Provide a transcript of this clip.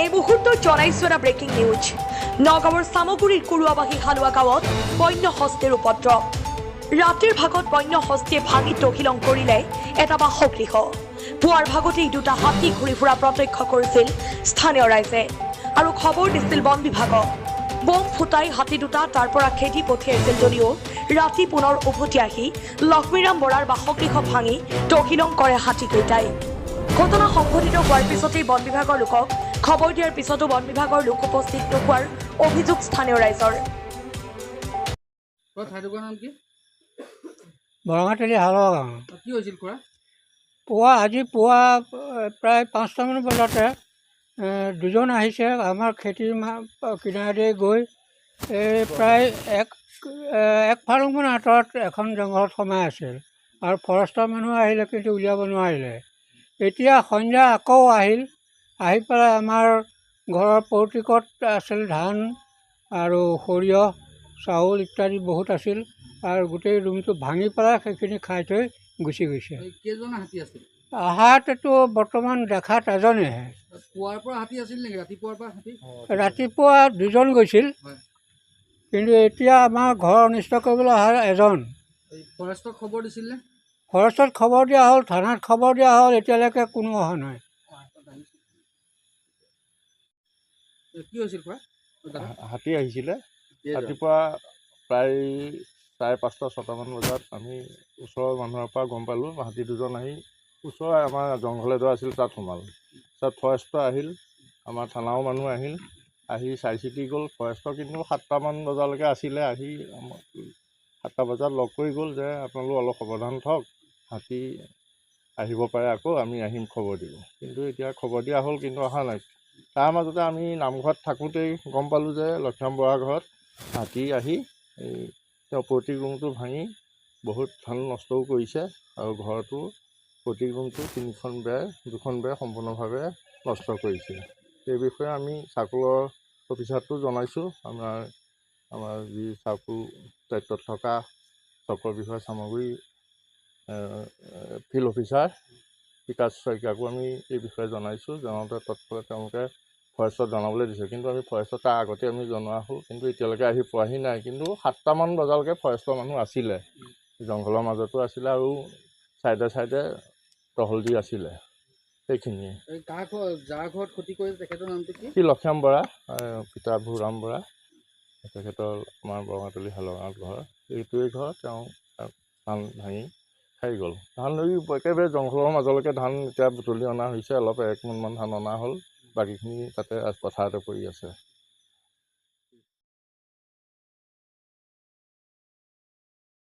এই মুহূৰ্তত জনাইছো এটা ব্ৰেকিং নিউজ। নগাঁৱৰ চামগুৰিৰ কুৰুৱাবাহী হালোৱা গাঁৱত বন্য হস্তীৰ উপদ্ৰৱ। ৰাতিৰ ভাগত বন্য হস্তীয়ে ভাঙি তহিলং কৰিলে এটা বাসগৃহ। পুৱাৰ ভাগতেই দুটা হাতী ঘূৰি ফুৰা প্ৰত্যক্ষ কৰিছিল স্থানীয় ৰাইজে আৰু খবৰ দিছিল বন বিভাগক। বম ফুটাই হাতী দুটা তাৰ পৰা খেদি পঠিয়াইছিল যদিও ৰাতি পুনৰ উভতি আহি লক্ষ্মীৰাম বৰাৰ বাসগৃহ ভাঙি তহিলং কৰে হাতীকেইটাই। ঘটনা সংঘটিত হোৱাৰ পিছতেই বন বিভাগৰ লোকক খবৰ দিয়াৰ পিছতো বন বিভাগৰ লোক উপস্থিত নোহোৱাৰ অভিযোগ স্থানীয় ৰাইজৰ। বৰঙাতলি হালোৱা গাঁও। কি হৈছিল খুৰা? আজি পুৱা প্ৰায় 5টামান বজাতে দুজন আহিছে আমাৰ খেতিৰ কিনাৰেদি গৈ প্ৰায় এক ফালংমান আঁতৰত এখন জংঘলত সোমাই আছিল আৰু ফৰেষ্টৰ মানুহ আহিলে কিন্তু উলিয়াব নোৱাৰিলে। এতিয়া সন্ধ্যা আকৌ আহি পেলাই আমাৰ ঘৰৰ পৌতিকত আছিল ধান আৰু সৰিয়হ চাউল ইত্যাদি বহুত আছিল আৰু গোটেই ৰুমটো ভাঙি পেলাই সেইখিনি খাই থৈ গুচি গৈছে। কেইজন হাতী আছিল? আহাতটো বৰ্তমান দেখাত এজনেহে। পুৱাৰ পৰা হাতী আছিল নেকি? ৰাতিপুৱাৰ পৰা হাতী? ৰাতিপুৱা দুজন গৈছিল, কিন্তু এতিয়া আমাৰ ঘৰ অনিষ্ট কৰিবলৈ অহা এজন। ফৰেষ্টক খবৰ দিছিল নে? ফৰেষ্টত খবৰ দিয়া হ'ল, থানাত খবৰ দিয়া হ'ল, এতিয়ালৈকে কোনো অহা নাই। কি হৈছিল খুৰা? হাতী আহিছিলে ৰাতিপুৱা প্ৰায় 5:30-6টামান বজাত আমি ওচৰৰ মানুহৰ পৰা গম পালোঁ হাতী দুজন আহি ওচৰৰ আমাৰ জংঘল এডৰা আছিল তাত সোমাল। তাত ফৰেষ্টৰ আহিল, আমাৰ থানাও মানুহ আহি চাই চিতি গ'ল। ফৰেষ্টৰ কিন্তু 7টামান বজালৈকে আছিলে, আহি 7টা বজাত লগ কৰি গ'ল যে আপোনালোক অলপ সাৱধান থাকক, হাতী আহিব পাৰে, আকৌ আমি আহিম খবৰ দিব। কিন্তু এতিয়া খবৰ দিয়া হ'ল কিন্তু অহা নাই। তাৰ মাজতে আমি নামঘৰত থাকোঁতেই গম পালোঁ যে লক্ষ্মীৰাম বৰাৰ ঘৰত হাতী আহি তেওঁ প্ৰতি ৰুমটো ভাঙি বহুত ধান নষ্টও কৰিছে আৰু ঘৰটো প্ৰতি ৰুমটো 2খন বেৰ সম্পূৰ্ণভাৱে নষ্ট কৰিছে। সেই বিষয়ে আমি চাৰ্কুলৰ অফিচাৰটো জনাইছোঁ। আমাৰ যি চাৰ্কুল দায়িত্বত থকা চক্ৰ বিষয়া চামগুৰি ফিল্ড অফিচাৰ বিকাশ শইকীয়াকো আমি এই বিষয়ে জনাইছোঁ। জনাওঁতে তৎক্ষণাত তেওঁলোকে ফৰেষ্টত জনাবলৈ দিছে, কিন্তু আমি ফৰেষ্টত তাৰ আগতে আমি জনোৱা হ'ল, কিন্তু এতিয়ালৈকে আহি পোৱাহি নাই। কিন্তু 7টামান বজালৈকে ফৰেষ্টৰ মানুহ আছিলে, জংঘলৰ মাজতো আছিলে আৰু চাইডে টহল দি আছিলে। সেইখিনিয়ে। যাৰ ঘৰত ক্ষতি কৰিছে তেখেতৰ নামটো কি? সি লক্ষ্মীৰাম বৰা, পিতা ভূৰাম বৰা, তেখেতৰ আমাৰ বৰঙাতলি হালোৱাত ঘৰ। এইটোৱেই ঘৰ। তেওঁ ধান ভাঙি খাই গ'ল। ধান ধৰি একেবাৰে জংঘলৰ মাজলৈকে ধান এতিয়া বুটলি অনা হৈছে। অলপ 1 মোনমান ধান অনা হ'ল, বাকীখিনি তাতে পথাৰতে পৰি আছে।